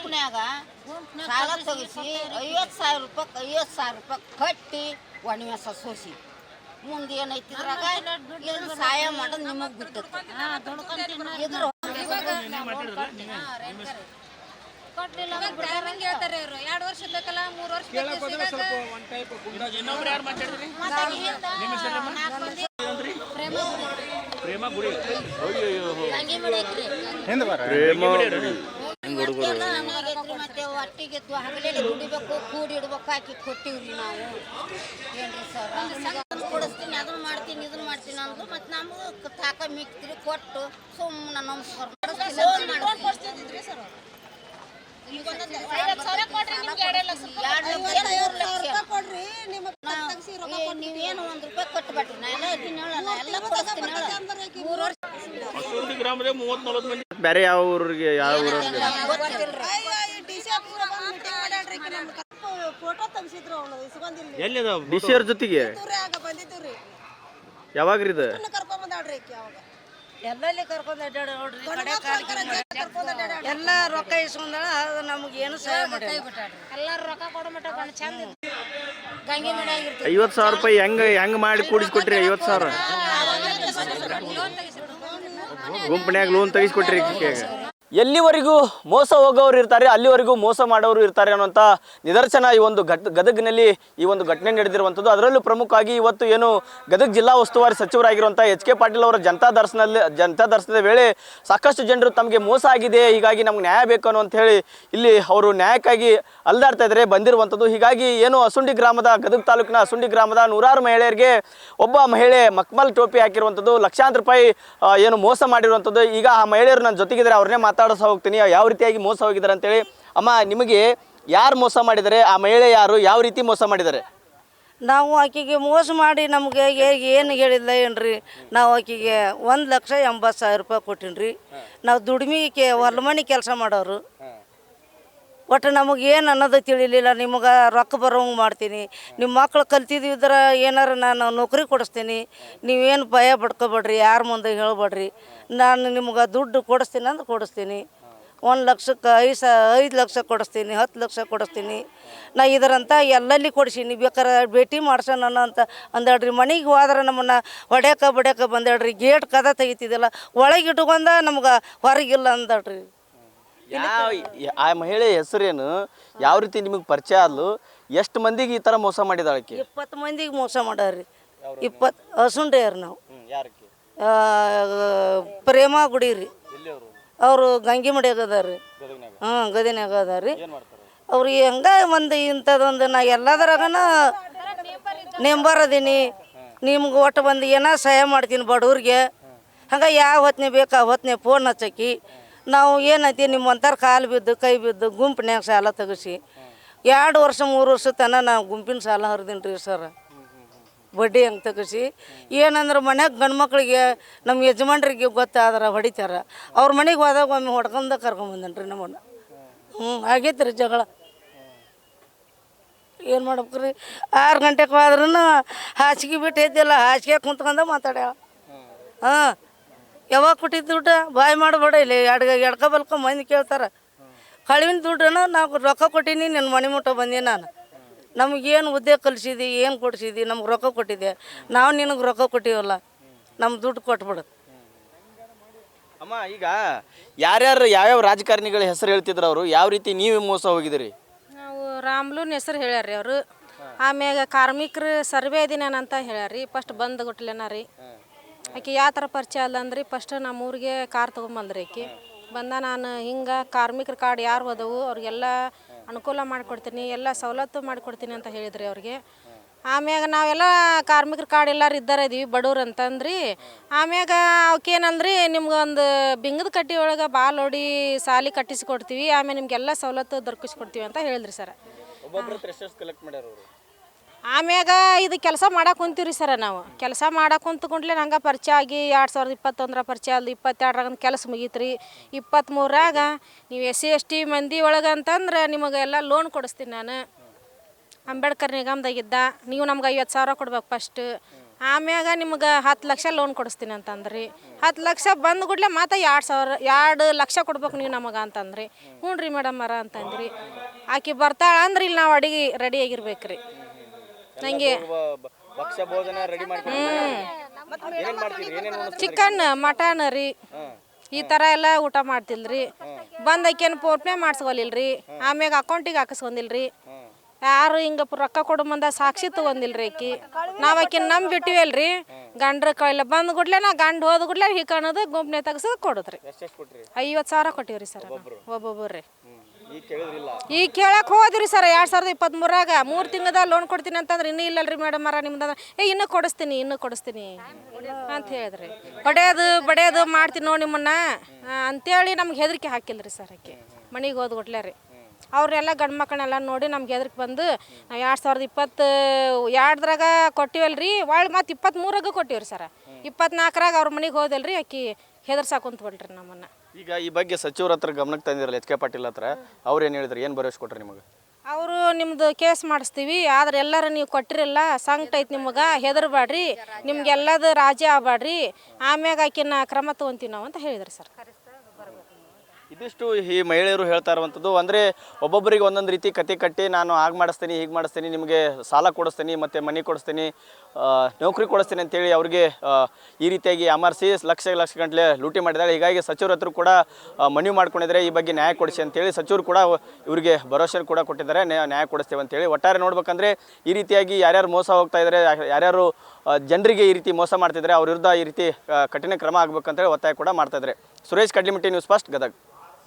ಗುಂಪನ್ಯಾಗ ಸಾಲ ತೆಗಿಸಿ 50,000 ರೂಪಾಯಿ ಕಟ್ಟಿ ಒಣಮೆಸ ಸೋಸಿ ಮುಂದೆ ಏನೈತಿ ಇದ್ರಾಗ ಇದನ್ನ ಸಹಾಯ ಮಾಡೋದು ನಿಮಗೆ ಬಿಟ್ಟೈತಿ. ಇದ್ರ ಕೊಡ್ಲಿಲ್ಲ ಹೇಳ್ತಾರೆ ಅವರು 2 ವರ್ಷ ಬೇಕಲ್ಲ 3 ವರ್ಷ ಮತ್ತೆ ಒಟ್ಟಿಗೆ ಹಗಲೆಲ್ಲ ದುಡಿಬೇಕು ಕೂಡಿ ಇಡ್ಬೇಕು ಹಾಕಿ ಕೊಟ್ಟಿವ್ರಿ ನಾವು. ಏನ್ರಿ ಸರ್ ಕೊಡಿಸ್ತೀನಿ ಅದನ್ನ ಮಾಡ್ತೀನಿ ಇದನ್ನ ಮಾಡ್ತೀನಿ ಅಂದ್ರು ಮತ್ತೆ ನಮ್ಗೆ ತಾಕ ಮಿಕ್ತಿರಿ ಕೊಟ್ಟು ಸುಮ್ಮನೆ ನಮಸ್ಕಾರ ನೀವೇನು 1 ರೂಪಾಯಿ ಕಟ್ಟಬೇಡ್ರಿ. ನಾ ಎಲ್ಲ ಇದನ್ನ ಹೇಳಲ್ಲ, ಎಲ್ಲ ಕೊಡಿಸ್ತೀನಿ ಹೇಳ. 3 ವರ್ಷ ಬೇರೆ ಯಾವ ಊರಿಗೆ ಯಾವ ಊರಿಗೆ ಫೋಟೋ ತೆಗಿಸಿದ್ರು ಅವನು ಇಸ್ಕೊಂಡಿಲ್ಲ. ಎಲ್ಲಿದ ಡಿಸಿ ಅವ್ರ ಜೊತೆಗೆ ಬಂದಿದ್ದೀವ್ರಿ. ಯಾವಾಗ್ರಿ ಇದು ಕರ್ಕೊಂಡ್ ಬಂದಾಡ್ರಿ ಅವಾಗ ಎಲ್ಲಲ್ಲಿ ಕರ್ಕೊಂಡು ಅಡ್ಡಾಡ ನೋಡ್ರಿ ಎಲ್ಲ ರೊಕ್ಕ ಇಸ್ಕೊಂಡಾಳ. ಅದು ನಮ್ಗೆ ಏನು ಸಹಾಯ ಮಾಡಿ ಎಲ್ಲಾರು ರೊಕ್ಕ ಕೊಡೋ ಮಟ್ಟ ಚಂದ 50,000 ರೂಪಾಯಿ ಹೆಂಗ್ ಮಾಡಿ ಕೂಡಿಸ್ಕೊಟ್ರಿ? 50,000 ಗುಂಪನ್ಯಾಗ ಲೋನ್ ತೆಗಿಸ್ಕೊಟ್ರಿ. ಎಲ್ಲಿವರೆಗೂ ಮೋಸ ಹೋಗೋರು ಇರ್ತಾರೆ, ಅಲ್ಲಿವರೆಗೂ ಮೋಸ ಮಾಡೋರು ಇರ್ತಾರೆ ಅನ್ನುವಂಥ ನಿದರ್ಶನ ಈ ಒಂದು ಗದಗಿನಲ್ಲಿ ಈ ಒಂದು ಘಟನೆ ನಡೆದಿರುವಂಥದ್ದು. ಅದರಲ್ಲೂ ಪ್ರಮುಖವಾಗಿ ಇವತ್ತು ಏನು ಗದಗ ಜಿಲ್ಲಾ ಉಸ್ತುವಾರಿ ಸಚಿವರಾಗಿರುವಂಥ H.K. ಪಾಟೀಲ್ ಅವರ ಜನತಾ ದರ್ಶನದ ವೇಳೆ ಸಾಕಷ್ಟು ಜನರು ತಮಗೆ ಮೋಸ ಆಗಿದೆ, ಹೀಗಾಗಿ ನಮ್ಗೆ ನ್ಯಾಯ ಬೇಕು ಅನ್ನೋ ಹೇಳಿ ಇಲ್ಲಿ ಅವರು ನ್ಯಾಯಕ್ಕಾಗಿ ಅಲ್ದಾಡ್ತಾ ಇದ್ದಾರೆ ಬಂದಿರುವಂಥದ್ದು. ಹೀಗಾಗಿ ಏನು ಅಸುಂಡಿ ಗ್ರಾಮದ ಗದಗ ತಾಲೂಕಿನ ಅಸುಂಡಿ ಗ್ರಾಮದ 100 ಮಹಿಳೆಯರಿಗೆ ಒಬ್ಬ ಮಹಿಳೆ ಮಕ್ಮಲ್ ಟೋಪಿ ಹಾಕಿರುವಂಥದ್ದು, ಲಕ್ಷಾಂತರ ರೂಪಾಯಿ ಏನು ಮೋಸ ಮಾಡಿರುವಂಥದ್ದು. ಈಗ ಆ ಮಹಿಳೆಯರು ನನ್ನ ಜೊತೆಗಿದ್ದಾರೆ, ಅವ್ರನ್ನೇ ಮಾತಾಡಿಸ ಹೋಗ್ತೀನಿ ಯಾವ ರೀತಿಯಾಗಿ ಮೋಸ ಹೋಗಿದ್ದಾರೆ ಅಂತೇಳಿ. ಅಮ್ಮ, ನಿಮಗೆ ಯಾರು ಮೋಸ ಮಾಡಿದ್ದಾರೆ? ಆ ಮಹಿಳೆ ಯಾರು? ಯಾವ ರೀತಿ ಮೋಸ ಮಾಡಿದ್ದಾರೆ? ನಾವು ಆಕೆಗೆ ಮೋಸ ಮಾಡಿ ನಮಗೆ ಏನು ಹೇಳಿಲ್ಲ ಏನ್ರಿ. ನಾವು ಆಕೆಗೆ 1,80,000 ರೂಪಾಯಿ ಕೊಟ್ಟಿನ್ರಿ. ನಾವು ದುಡಿಮೆಗೆ ಹೊಲಮನೆ ಕೆಲಸ ಮಾಡೋರು. ಒಟ್ಟು ನಮಗೆ ಏನು ಅನ್ನೋದು ತಿಳಿಲಿಲ್ಲ. ನಿಮಗೆ ರೊಕ್ಕ ಬರೋಂಗೆ ಮಾಡ್ತೀನಿ, ನಿಮ್ಮ ಮಕ್ಳು ಕಲ್ತಿದ್ದಿದ್ರೆ ಏನಾರು ನಾನು ನೌಕರಿ ಕೊಡಿಸ್ತೀನಿ, ನೀವೇನು ಭಯ ಪಡ್ಕೊಬೇಡ್ರಿ, ಯಾರ ಮುಂದೆ ಹೇಳ್ಬೇಡ್ರಿ, ನಾನು ನಿಮ್ಗೆ ದುಡ್ಡು ಕೊಡಿಸ್ತೀನಿ ಅಂದ್ರೆ ಕೊಡಿಸ್ತೀನಿ. 1 ಲಕ್ಷಕ್ಕೆ 5 ಲಕ್ಷ ಕೊಡಿಸ್ತೀನಿ, 10 ಲಕ್ಷ ಕೊಡಿಸ್ತೀನಿ. ನಾ ಇದರಂತ ಎಲ್ಲಲ್ಲಿ ಕೊಡಿಸೀನಿ, ಬೇಕಾರೆ ಭೇಟಿ ಮಾಡ್ಸೋಣ ಅಂತ ಅಂದೇಳ್ರಿ. ಮನೆಗೆ ಹೋದ್ರೆ ನಮ್ಮನ್ನು ಹೊಡ್ಯಾಕ ಬಂದೇಳ್ರಿ. ಗೇಟ್ ಕದ ತೆಗಿತಿದ್ದಿಲ್ಲ, ಒಳಗೆ ಇಟ್ಕೊಂಡ ನಮ್ಗೆ ಹೊರಗಿಲ್ಲ ಅಂದಳ್ರಿ. ಆ ಮಹಿಳೆ ಹೆಸರೇನು? ಯಾವ ರೀತಿ ನಿಮಗೆ ಪರಿಚಯ ಆದ್ಲು? ಎಷ್ಟು ಮಂದಿಗೆ ಈ ಥರ ಮೋಸ ಮಾಡಿದಾಳಕ್ಕೆ? 20 ಮಂದಿಗೆ ಮೋಸ ಮಾಡ್ಯಾರ್ರಿ. 20 ಹಸುಂಡ್ರಿ ನಾವು. ಪ್ರೇಮ ಗುಡಿ ರೀ, ಅವರು ಗಂಗಿ ಮಡಿಯಾಗ ಅದಾರ್ರಿ. ಗದಿನಾಗ ಅದಾರ್ರಿ. ಅವ್ರಿಗೆ ಹಂಗ ಒಂದು ಇಂಥದ್ದೊಂದು ನಾ ಎಲ್ಲದರಾಗನ ನೆಂಬರ್ ಅದೀನಿ, ನಿಮ್ಗೆ ಒಟ್ಟು ಒಂದು ಏನೋ ಸಹಾಯ ಮಾಡ್ತೀನಿ ಬಡವ್ರಿಗೆ. ಹಂಗೆ ಯಾವ ಹೊತ್ತಿನ ಬೇಕು ಆ ಹೊತ್ತಿನ ಫೋನ್ ಹಚ್ಚಿ ನಾವು ಏನೈತಿ ನಿಮ್ಮಂಥರ ಕಾಲು ಬಿದ್ದು ಕೈ ಬಿದ್ದು ಗುಂಪಿನ್ಯಾಗ ಸಾಲ ತೆಗಿಸಿ 2 ವರ್ಷ 3 ವರ್ಷ ತನಕ ನಾವು ಗುಂಪಿನ ಸಾಲ ಹರಿದೀನಿ ರೀ ಸರ್. ಬಡ್ಡಿ ಹಂಗೆ ತೆಗಿಸಿ ಏನಂದ್ರೆ ಮನ್ಯಾಗ ಗಂಡು ಮಕ್ಳಿಗೆ ನಮ್ಮ ಯಜಮಾನ್ರಿಗೆ ಗೊತ್ತಾದ್ರೆ ಹೊಡಿತಾರೆ. ಅವ್ರ ಮನೆಗೆ ಹೋದಾಗ ಒಮ್ಮೆ ಹೊಡ್ಕೊಂಡು ಕರ್ಕೊಂಬಂದನ್ರಿ ರೀ ನಮ್ಮನ್ನು. ಆಗೈತೆ ರೀ ಜಗಳ. ಏನು ಮಾಡ್ಬೇಕ್ರಿ? 6 ಗಂಟೆಗೆ ಹೋದ್ರೂ ಹಾಸಿಗೆ ಬಿಟ್ಟು ಎದ್ದಿಲ್ಲ, ಹಾಸಿಗೆ ಕುಂತ್ಕೊಂಡ ಮಾತಾಡ್ಯಾಳ. ಯಾವಾಗ ಕೊಟ್ಟಿದ್ದು ದುಡ್ಡು? ಬಾಯ್ ಮಾಡಬೇಡ, ಇಲ್ಲಿ ಎಡ್ಕ ಬಲ್ಕ ಮಂದಿ ಕೇಳ್ತಾರೆ. ಕಳುವಿನ ದುಡ್ಡನ್ನು ನಾವು ರೊಕ್ಕ ಕೊಟ್ಟೀನಿ, ನನ್ನ ಮನೆ ಮುಟ್ಟ ಬಂದೀನಿ ನಾನು. ನಮಗೇನು ಹುದ್ದೆ ಕಲಿಸಿದಿ, ಏನು ಕೊಡಿಸಿದಿ? ನಮ್ಗೆ ರೊಕ್ಕ ಕೊಟ್ಟಿದ್ದೆ, ನಾವು ನಿನಗೆ ರೊಕ್ಕ ಕೊಟ್ಟಿವಲ್ಲ, ನಮ್ಮ ದುಡ್ಡು ಕೊಟ್ಬಿಡು. ಅಮ್ಮ, ಈಗ ಯಾವ್ಯಾವ ರಾಜಕಾರಣಿಗಳ ಹೆಸರು ಹೇಳ್ತಿದ್ರು ಅವರು? ಯಾವ ರೀತಿ ನೀವು ಮೋಸ ಹೋಗಿದ್ದೀರಿ? ನಾವು ರಾಮ್ಲೂನ್ ಹೆಸರು ಹೇಳ್ಯಾರ್ರಿ ಅವರು. ಆಮ್ಯಾಗ ಕಾರ್ಮಿಕರು ಸರ್ವೆ ದಿನ ಹೇಳ್ಯಾರ್ರಿ. ಫಸ್ಟ್ ಬಂದು ಕೊಟ್ಲೇನ ರೀ. ಆಕೆ ಯಾವ ಥರ ಪರಿಚಯ ಅಲ್ಲ ಅಂದ್ರಿ, ಫಸ್ಟ್ ನಮ್ಮ ಊರಿಗೆ ಕಾರ್ ತೊಗೊಂಬಂದ್ರಿ ಆಕೆ. ನಾನು ಹಿಂಗೆ ಕಾರ್ಮಿಕರ ಕಾರ್ಡ್ ಯಾರು ಹೋದವು ಅವ್ರಿಗೆಲ್ಲ ಅನುಕೂಲ ಮಾಡಿಕೊಡ್ತೀನಿ, ಎಲ್ಲ ಸವಲತ್ತು ಮಾಡಿಕೊಡ್ತೀನಿ ಅಂತ ಹೇಳಿದ್ರಿ ಅವ್ರಿಗೆ. ಆಮ್ಯಾಗ ನಾವೆಲ್ಲ ಕಾರ್ಮಿಕರ ಕಾರ್ಡ್ ಎಲ್ಲರೂ ಇದ್ದಾರೆ ಇದೀವಿ ಬಡವ್ರು ಅಂತಂದ್ರಿ. ಆಮ್ಯಾಗ ಅವಕ್ಕೇನಂದ್ರಿ, ನಿಮ್ಗೊಂದು ಬಿಂಗದ ಕಟ್ಟಿ ಒಳಗೆ ಬಾಲ್ ಹೊಡಿ ಸಾಲಿ ಕಟ್ಟಿಸಿಕೊಡ್ತೀವಿ, ಆಮೇಲೆ ನಿಮಗೆಲ್ಲ ಸವಲತ್ತು ದೊರಕಿಸ್ಕೊಡ್ತೀವಿ ಅಂತ ಹೇಳಿದ್ರಿ ಸರ್. ಆಮ್ಯಾಗ ಇದು ಕೆಲಸ ಮಾಡಕ್ಕೆ ಕುಂತೀವ್ರಿ ಸರ. ನಾವು ಕೆಲಸ ಮಾಡಕ್ಕೆ ಕುಂತ್ಕೊಂಡ್ಲೆ ನಂಗೆ ಪರಿಚಯ ಆಗಿ 2021 ಪರಿಚಯ ಅಲ್ಲ, 22ರಾಗ ಕೆಲಸ ಮುಗೀತ್ರಿ. 23ರಾಗ ನೀವು SC/ST ಮಂದಿ ಒಳಗೆ ಅಂತಂದ್ರೆ ನಿಮಗೆಲ್ಲ ಲೋನ್ ಕೊಡಿಸ್ತೀನಿ ನಾನು. ಅಂಬೇಡ್ಕರ್ ನಿಗಮದಾಗಿದ್ದ, ನೀವು ನಮ್ಗೆ 50,000 ಕೊಡ್ಬೇಕು ಫಸ್ಟ್. ಆಮ್ಯಾಗ ನಿಮ್ಗೆ 10 ಲಕ್ಷ ಲೋನ್ ಕೊಡಿಸ್ತೀನಿ ಅಂತಂದ್ರಿ. 10 ಲಕ್ಷ ಬಂದು ಕೂಡಲೇ ಮತ್ತೆ 2 ಲಕ್ಷ ಕೊಡ್ಬೇಕು ನೀವು ನಮಗೆ ಅಂತಂದ್ರಿ. ಹ್ಞೂ ರೀ ಮೇಡಮರ ಅಂತಂದ್ರಿ. ಆಕೆ ಬರ್ತಾಳ ಅಂದ್ರೆ ಇಲ್ಲಿ ನಾವು ಅಡಿಗೆ ರೆಡಿ ಆಗಿರ್ಬೇಕ್ರಿ. ನನಗೆ ಚಿಕನ್ ಮಟನ್ ರೀ ಈ ಥರ ಎಲ್ಲ ಊಟ ಮಾಡ್ತಿಲ್ರಿ. ಬಂದು ಆಕೇನು ಫೋನ್ಪೇ ಮಾಡಿಸ್ಕೊಲಿಲ್ರಿ. ಆಮ್ಯಾಗ ಅಕೌಂಟಿಗೆ ಹಾಕಿಸ್ಕೊಂಡಿಲ್ರಿ. ಯಾರು ಹಿಂಗೆ ರೊಕ್ಕ ಕೊಡು ಮುಂದೆ ಸಾಕ್ಷಿ ತೊಗೊಂದಿಲ್ರಿ ಆಕಿ. ನಾವು ಆಕಿನ ನಂಬಿ ಬಿಟ್ಟಿವಲ್ರಿ. ಗಂಡ್ರ ಕೈಲ ಬಂದು ಕೂಡಲೇ ನಾ ಗಂಡು ಹೋದ ಕೂಡಲೇ ಹಿಕ್ಕಣದು ಗುಂಪನೆ ತೆಗ್ಸೋದು ಕೊಡುದ್ರಿ. 50,000 ಕೊಟ್ಟಿವ್ರಿ ಸರ್ ಒಬ್ಬೊಬ್ಬರು. ಈಗ ಕೇಳಕ್ಕೆ ಹೋದ್ರಿ ಸರ್ 2023 3 ತಿಂಗಳದ ಲೋನ್ ಕೊಡ್ತೀನಿ ಅಂತಂದ್ರೆ ಇನ್ನೂ ಇಲ್ಲಲ್ರಿ ಮೇಡಮ್ ನಿಮ್ದು ಇನ್ನೂ ಕೊಡಿಸ್ತೀನಿ ಅಂತ ಹೇಳಿದ್ರಿ. ಬಡಿಯೋದು ಮಾಡ್ತೀನಿ ನೋಡಿ ನಿಮ್ಮನ್ನ ಅಂತೇಳಿ ನಮ್ಗೆ ಹೆದರಿಕೆ ಹಾಕಿಲ್ರಿ ಸರ್ ಆಕೆ. ಮನೆಗೆ ಹೋದ್ಕೊಟ್ಲೆ ರೀ ಅವ್ರೆಲ್ಲ ಗಂಡು ಮಕ್ಕಳನ್ನೆಲ್ಲ ನೋಡಿ ನಮ್ಗೆ ಹೆದರಿಕೆ ಬಂದು ನಾವು 2022 ಕೊಟ್ಟಿವಲ್ರಿ. ಒಳ್ಳೆ ಮತ್ತು 23 ಕೊಟ್ಟಿವ್ರಿ ಸರ್. 24 ಅವ್ರ ಮನೆಗೆ ಹೋದಲ್ರಿ ಆಕಿ ಹೆದರ್ಸಾಕ ಕುಂತ್ಬಿಟ್ರಿ ನಮ್ಮನ್ನ. ಈಗ ಈ ಬಗ್ಗೆ ಸಚಿವರ ಹತ್ರ ಗಮನಕ್ಕೆ ತಂದಿರಲ್ಲ ಎಚ್ ಕೆ ಪಾಟೀಲ್ ಹತ್ರ, ಅವ್ರು ಏನು ಹೇಳಿದ್ರು, ಏನು ಭರವಸೆ ಕೊಟ್ರಿ ನಿಮಗೆ? ಅವರು ನಿಮ್ದು ಕೇಸ್ ಮಾಡಿಸ್ತೀವಿ ಆದ್ರೆ ಎಲ್ಲರೂ ನೀವು ಕೊಟ್ಟಿರಲ್ಲ ಸಂಕಟ ಐತಿ ನಿಮಗೆ, ಹೆದರ್ಬೇಡ್ರಿ, ನಿಮ್ಗೆಲ್ಲದು ರಾಜಿ ಆಗ್ಬೇಡ್ರಿ, ಆಮ್ಯಾಗ ಆಕಿನ ಕ್ರಮ ತೊಗೊಂತೀವಿ ನಾವು ಅಂತ ಹೇಳಿದ್ರಿ ಸರ್. ಇದಿಷ್ಟು ಈ ಮಹಿಳೆಯರು ಹೇಳ್ತಾ ಇರುವಂಥದ್ದು. ಅಂದರೆ ಒಬ್ಬೊಬ್ಬರಿಗೆ ಒಂದೊಂದು ರೀತಿ ಕತೆ ಕಟ್ಟಿ ನಾನು ಹಾಗೆ ಮಾಡಿಸ್ತೀನಿ ಹೀಗೆ ಮಾಡಿಸ್ತೀನಿ, ನಿಮಗೆ ಸಾಲ ಕೊಡಿಸ್ತೀನಿ ಮತ್ತು ಮನೆ ಕೊಡಿಸ್ತೀನಿ, ನೌಕರಿ ಕೊಡಿಸ್ತೀನಿ ಅಂತೇಳಿ ಅವ್ರಿಗೆ ಈ ರೀತಿಯಾಗಿ ಅಮರ್ಸಿ ಲಕ್ಷ ಗಂಟಲೆ ಲೂಟಿ ಮಾಡಿದ್ದಾರೆ. ಹೀಗಾಗಿ ಸಚಿವರ ಹತ್ರ ಕೂಡ ಮನವಿ ಮಾಡ್ಕೊಂಡಿದ್ದಾರೆ ಈ ಬಗ್ಗೆ ನ್ಯಾಯ ಕೊಡಿಸಿ ಅಂತೇಳಿ. ಸಚಿವರು ಕೂಡ ಇವರಿಗೆ ಭರವಸೆ ಕೂಡ ಕೊಟ್ಟಿದ್ದಾರೆ ನ್ಯಾಯ ಕೊಡಿಸ್ತೇವೆ ಅಂತೇಳಿ. ಒಟ್ಟಾರೆ ನೋಡ್ಬೇಕಂದ್ರೆ ಈ ರೀತಿಯಾಗಿ ಯಾರ್ಯಾರು ಮೋಸ ಹೋಗ್ತಾ ಇದ್ದಾರೆ, ಯಾರ್ಯಾರು ಜನರಿಗೆ ಈ ರೀತಿ ಮೋಸ ಮಾಡ್ತಿದ್ದಾರೆ ಅವ್ರ ವಿರುದ್ಧ ಈ ರೀತಿ ಕಠಿಣ ಕ್ರಮ ಆಗಬೇಕಂತೇಳಿ ಒತ್ತಾಯ ಕೂಡ ಮಾಡ್ತಾಯಿದ್ದಾರೆ. Suresh Kadlimatti, news first, Gadag.